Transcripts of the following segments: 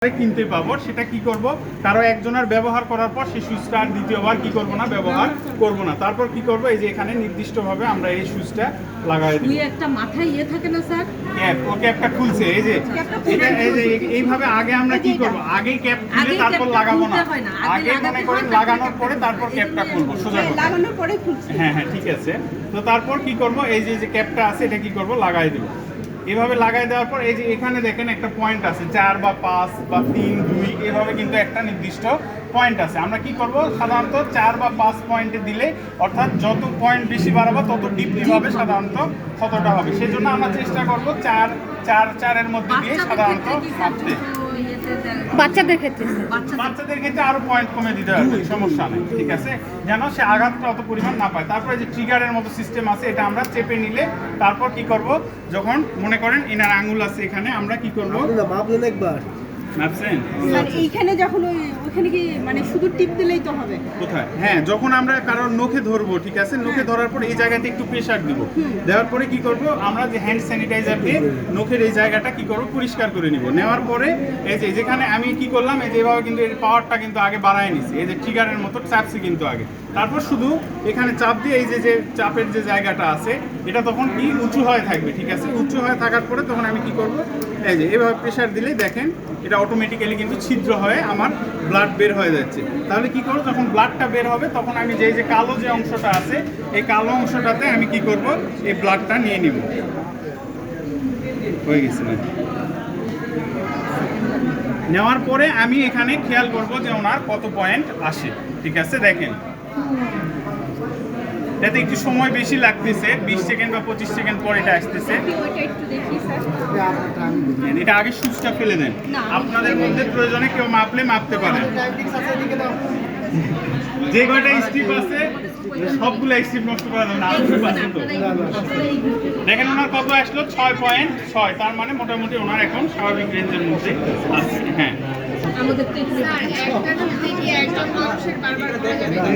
কিনতে পাবো, সেটা কি করব, কারো একজনের ব্যবহার করার পর সেই সুইচটা আর দ্বিতীয়বার কি করব না, ব্যবহার করব না। তারপর কি করব, এই যে এখানে নির্দিষ্টভাবে আমরা এই সুইচটা লাগাই দেব। একটা মাথায় থাকে না স্যার, ক্যাপ, ও ক্যাপটা খুলছে, এই যে এটা এই যে এইভাবে আগে আমরা কি করব, আগেই ক্যাপ খুলে তারপর লাগাবো না, আগে মনে করেন লাগানোর পরে তারপর ক্যাপটা খুলবো, সোজা করে লাগানোর পরে খুলছে। হ্যাঁ হ্যাঁ ঠিক আছে। তো তারপর কি করব, এই যে ক্যাপটা আছে এটা কি করব, লাগাই দেব। এভাবে লাগাই দেওয়ার পর এই যে এখানে দেখেন একটা পয়েন্ট আছে 4 বা 5 বা 3 2 এভাবে কিন্তু একটা নির্দিষ্ট পয়েন্ট আছে। আমরা কি করব, সাধারণত 4 বা 5 পয়েন্টে দিলে, অর্থাৎ যত পয়েন্ট বেশি বাড়াবো তত ডিপলি হবে, সাধারণত কতটা হবে, সেই জন্য আমরা চেষ্টা করব 4 এর মধ্যে দিয়ে সাধারণত মাপতে। বাচ্চাদের ক্ষেত্রে আরো পয়েন্ট কমে দিতে হবে, সমস্যা নেই, ঠিক আছে, যেন সে আঘাতটা অত পরিমাণ না পায়। তারপরে যে ট্রিগারের মতো সিস্টেম আছে, এটা আমরা চেপে নিলে তারপর কি করব, যখন মনে করেন এনার আঙুল আছে এখানে, আমরা কি করব, মাপলেন একবার মাপছেন স্যার এইখানে যখন ওইখানে কি মানে শুধু টিপ দিলেই তো হবে? কোথায়? হ্যাঁ, যখন আমরা কারোর নখে ধরবো, ঠিক আছে, নখে ধরার পর এই জায়গাতে একটু প্রেসার দিব, দেওয়ার পরে কি করব, আমরা যে হ্যান্ড স্যানিটাইজার দিয়ে নখের এই জায়গাটা কি করব, পরিষ্কার করে নিব। নেওয়ার পরে এই যে যেখানে আমি কি করলাম, এই যেভাবে কিন্তু এর পাওয়ারটা কিন্তু আগে বাড়ায় নিছি, এই যে ট্রিগারের মতো চাপছি কিন্তু আগে, তারপর শুধু এখানে চাপ দিয়ে এই যে চাপের যে জায়গাটা আছে এটা তখন কি উঁচু হয়ে থাকবে, ঠিক আছে, উঁচু হয়ে থাকার পরে তখন আমি কি করব, এই যে এভাবে প্রেসার দিলেই দেখেন এটা অটোমেটিক্যালি কিন্তু ছিদ্র হয়ে আমার ব্লাড বের হয়ে যাচ্ছে। তাহলে কি করব, যখন ব্লাডটা বের হবে তখন আমি যে কালো যে অংশটা আছে, এই কালো অংশটাতে আমি কি করব, এই ব্লাডটা নিয়ে নিব। হয়ে গেছে না? নেওয়ার পরে আমি এখানে খেয়াল করব যে ওনার কত পয়েন্ট আসে, ঠিক আছে, দেখেন এতে একটু সময় বেশি লাগতেছে, 20 সেকেন্ড বা 25 সেকেন্ড পর এটা আসতেছে। এটা আগে সুচটা ফেলে দেন, আপনাদের মধ্যে প্রয়োজনে কেউ মাপলে মাপতে পারেন। যে কয়টা স্ট্রিপ আছে সবগুলো স্ট্রিপ নষ্ট করা যাবে না, দেখেন ওনার কত আসলো, 6.6, তার মানে মোটামুটি ওনার এখন স্বাভাবিক রেঞ্জের মধ্যে আছে। হ্যাঁ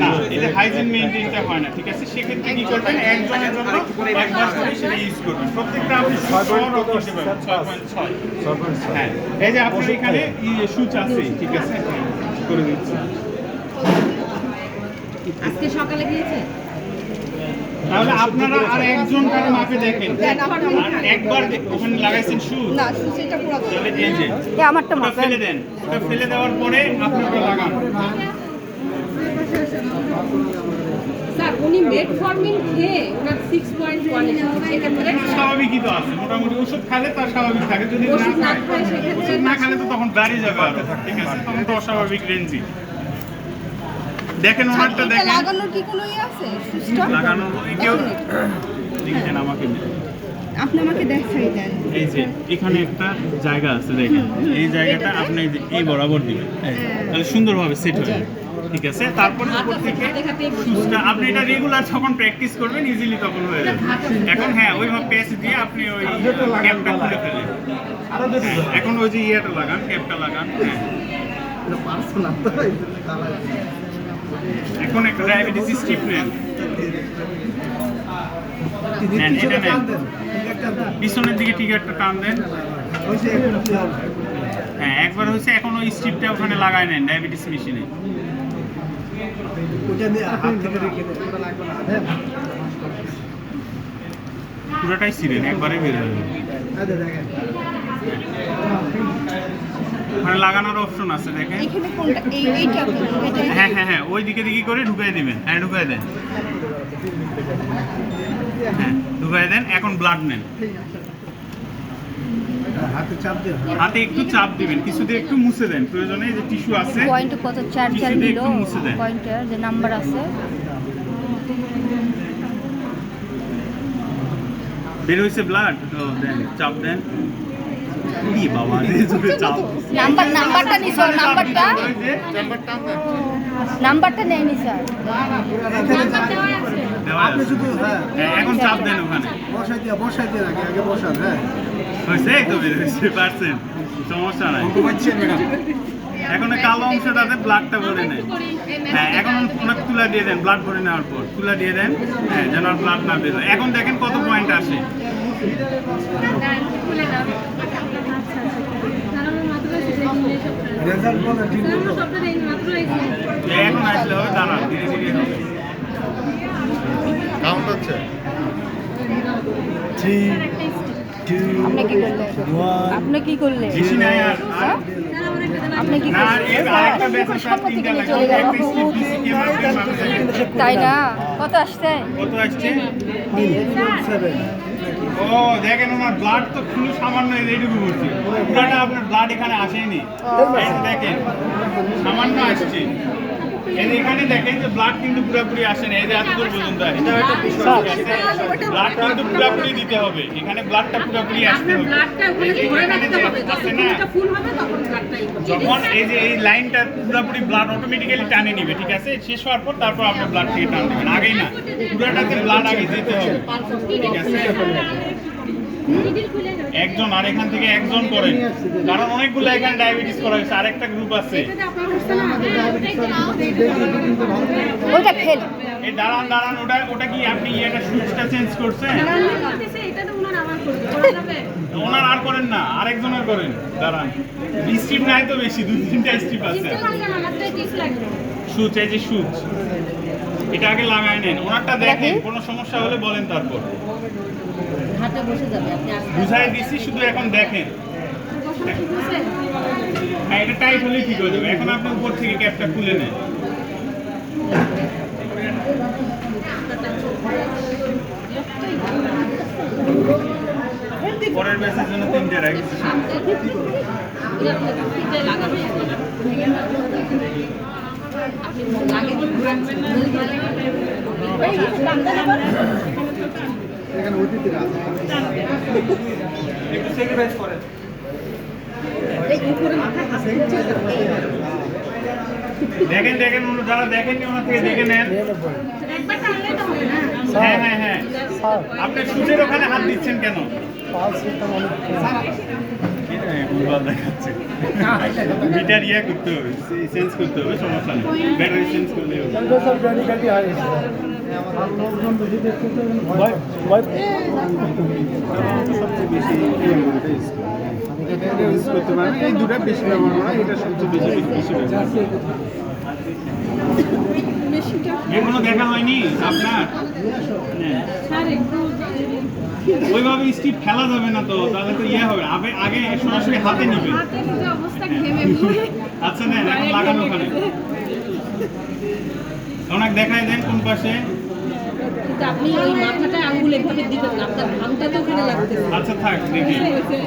না, এটা হাইজিন মেইনটেইনটা হয় না, ঠিক আছে, সেক্ষেত্রে কি করবেন, একজনের জন্য একবার করে সেটা ইউজ করবেন, প্রত্যেকটা আপনি 6.6। হ্যাঁ, এই যে আপনার এখানে সুচ আছে, ঠিক আছে, করে দিচ্ছি। আজকে সকালে গিয়েছে, তাহলে আপনারা আর একজন কারো মাপে দেখেন, আর একবার ওখানে লাগাইছেন সুচ, না সুচ এটা পুরো তাহলে এই যে আমারটা মাপেন, ফেলে দেন, ওটা ফেলে দেওয়ার পরে আপনি ওটা লাগান। স্যার উনি মেটফরমিন খেয়ে ওনার 6.1 এক্ষেত্রে স্বাভাবিকই তো আছে, মোটামুটি ওষুধ খেলে তার স্বাভাবিক থাকে, যদি না খায়, ওষুধ না খেলে তো তখন দাঁড়িয়ে যাবে আরো, ঠিক আছে, তখন তো অস্বাভাবিক রেঞ্জই। দেখেন ওনারটা দেখেন, লাগানোর কি কোনো ইয়ে আছে সুচটা লাগানোর কেউ দেখেন আমাকে, আপনি আমাকে দেখাই দেন, এই যে এখানে একটা জায়গা আছে দেখেন, এই জায়গাটা আপনি এই বরাবর দিবেন, তাহলে সুন্দরভাবে সেট হয়ে যাবে, ঠিক আছে। তারপরে উপর থেকে সুচটা আপনি এটা রেগুলার যখন প্র্যাকটিস করবেন ইজিলি তখন হয়ে যাবে। এখন হ্যাঁ ওইভাবে পেঁচ দিয়ে আপনি ওই ক্যাপটা খুলে ফেলেন, এখন ওই যে ইয়েটা লাগান, ক্যাপটা লাগান। হ্যাঁ এখন একটা ডায়াবেটিস স্ট্রিপ নেন, এটা নেন, পিছনের দিকে টিকারটা টান দেন। হ্যাঁ একবার হয়েছে, এখন ওই স্ট্রিপটা ওখানে লাগাই নেন ডায়াবেটিস মেশিনে। পুরোটাই ছিলেন, একবারে বের হয়ে যাবে। ওখানে লাগানোর অপশন আছে দেখেন, এখানে কোনটা এইটা হ্যাঁ হ্যাঁ হ্যাঁ ওই দিকে করে ঢুকাই দিবেন, হ্যাঁ ঢুকাই দেন, হ্যাঁ ঢুকাই দেন। এখন ব্লাড নেন, হাতে একটু চাপ দিবেন, কিছু দিয়ে একটু মুছে দেন, প্রয়োজনে যে টিস্যু আছে পয়েন্ট কত 4 নিল, মুছে দেন, পয়েন্টের যে নাম্বার আছে বের হইছে ব্লাড, তো দেন, চাপ দেন। ই বাবা রে, জোরে চাপ, নাম্বারটা নিছো, নাম্বারটা নেয়নি স্যার, আপনি শুধু এখন চাপ দেন, ওখানে বসাই দিয়ে আগে বসান। হ্যাঁ হয়েছে, এই তো বের হয়েছে, পারছেন, সমস্যা নাই। এখন কালো অংশটাতে ব্লাডটা ভরে নেন, হ্যাঁ এখন ওনাকে তুলা দিয়ে দেন, ব্লাড ভরে নেওয়ার পর তুলা দিয়ে দেন, হ্যাঁ যেন আর ব্লাড না বের হয়। এখন দেখেন কত পয়েন্ট আসে, রেজাল্ট বলে ঠিক মতো এখন আসলে হবে, দাঁড়ান ধীরে ধীরে হবে। কাউন্ট হচ্ছে 3 আপনি কি করলেন? আপনি কি করলেন? বেশি নাই আর হ্যাঁ? আপনি কি না, করলেন? এর আরেকটা ব্যাচ আছে, আর তিনটা লাগে। চলে গেল। একটা স্লিপ দিছি, কে মারবে, মারবে। তাই না? কত আসছে? কত আসছে? 7 ও দেখেন, ওনার ব্লাড তো খুব সামান্য এইটুকু বলছি, পুরাটা আপনার ব্লাড এখানে আসেনি। এই যে দেখেন সামান্য আসছে, এই যে এখানে দেখেন যে ব্লাড কিন্তু পুরোপুরি আসে না, এই যে এতদূর পর্যন্ত আসে। ব্লাড কিন্তু পুরোপুরি দিতে হবে, এখানে ব্লাডটা পুরোপুরি আসতে হবে। এই যে এখানে যে আছে না, যখন এই যে এই লাইনটা পুরোপুরি ব্লাড অটোমেটিক্যালি টানে নিবে, ঠিক আছে? শেষ হওয়ার পর তারপর আপনি ব্লাড থেকে টান দেবেন, আগেই না, পুরোটাতে ব্লাড আগে দিতে হবে, ঠিক আছে? একজন আর এখান থেকে একজন করেন, কারণ অনেকগুলো এখানে ডায়াবেটিস করা হয়েছে, আরেকটা গ্রুপ আছে। ওইটা ফেল। এই দাঁড়ান দাঁড়ান, ওটা কি আপনি এটা সুইচটা চেঞ্জ করছেন? ওনার আর করেন না, আরেকজনের করেন, দাঁড়ান। স্ট্রিপ নাই তো বেশি, 2-3টা স্ট্রিপ আছে। সুচ, এই যে সুচ, এটা আগে লাগাই নেন, ওনারটা দেখেন, কোনো সমস্যা হলে বলেন তারপর। বুঝাই দিছি, শুধু এখন দেখেন। হ্যাঁ, এটা টাইট হলে ঠিক হয়ে যাবে। এখন আপনি উপর থেকে ক্যাপটা খুলে নেন। পরের ব্যাচের জন্য 3টে রাখছি। এখানে অতিথিরা আছে একটু স্যাক্রিফাইস করেন। দেখেন দেখেন, যারা দেখেননি ওনার থেকে দেখে নেন। হ্যাঁ হ্যাঁ হ্যাঁ, আপনি সূর্যের ওখানে হাত দিচ্ছেন কেন? দেখাচ্ছে মিটার ইয়ে করতে হবে, চেঞ্জ করতে হবে, সমস্যা নেই, ব্যাটারি চেঞ্জ করলে হবে। সবচেয়ে বেশি ইউজ করতে পারবেন, এই দুটা বেশি ব্যবহার করা, এটা সবচেয়ে বেশি ব্যবহার। এগুলো দেখা হয়নি আপনার? ওইভাবে স্টিপ ফেলা যাবে না তো, তাহলে তো ইয়ে হবে, আগে সরাসরি হাতে নিবে। আচ্ছা নেন, এখন লাগানো ওখানে, ওনাকে দেখায় দেন কোন পাশে। আপনি ওই মাথাটা আঙ্গুল এভাবে দিবেন না, আপনার ঘামটা তো ওখানে লাগতেছে। আচ্ছা থাক, দেখি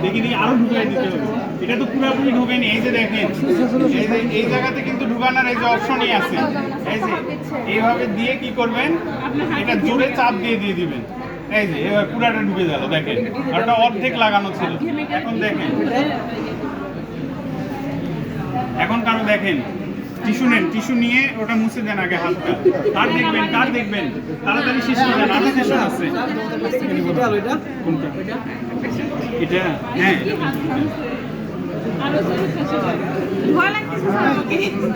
দেখি দেখি, আরো ঢুকাই দিতে হবে। এটা তো পুরোপুরি ঢুকেনি, এই যে দেখেন, এই জায়গাতে কিন্তু ঢুকানোর এই যে অপশনই আছে, এই যে এইভাবে দিয়ে কি করবেন, এটা জোরে চাপ দিয়ে দিয়ে দিবেন, এই যে এবার পুরাটা ঢুকে গেল, দেখেন। আর ওটা অর্ধেক লাগানো ছিল, এখন দেখেন, এখন কারো দেখেন, টিস্যু নেন, টিস্যু নিয়ে ওটা মুছে দেন আগে হাতটা। কার দেখবেন, কার দেখবেন, তাড়াতাড়ি শেষ করে দেন, আরো সেশন আছে। কোনটা? এটা হ্যাঁ,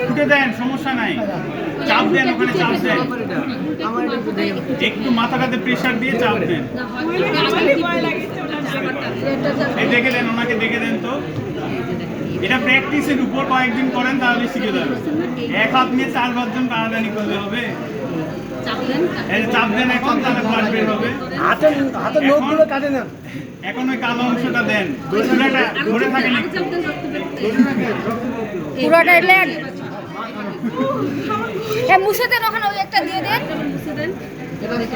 ফুটে দেন, সমস্যা নাই, চাপ দেন, ওখানে চাপ দেন, একটু মাথাটাতে প্রেসার দিয়ে চাপ দেন। এই দেখে দেন, ওনাকে দেখে দেন তো। এটা প্র্যাকটিসের উপর কয়েকদিন করেন, তাহলে শিখে যাবে। এক হাত নিয়ে 4-5 জন টানাটানি করলে হবে। এই চাপ দেন এখন, তাহলে ব্লাড বের হবে। হাতের নখগুলো কাটে না। এখন ওই কালো অংশটা দেন, পুরোটা ধরে থাকেন একটু। পুরোটাই লেন। মুছে দেন ওখানে, ওই একটা দিয়ে দেন।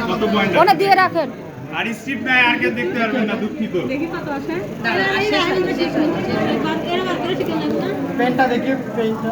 কত পয়েন্ট ওটা দিয়ে রাখেন। আর স্ট্রিপ নাই, আর কেউ দেখতে পারবেন না, দুঃখিত। পেনটা দেখি, পেনটা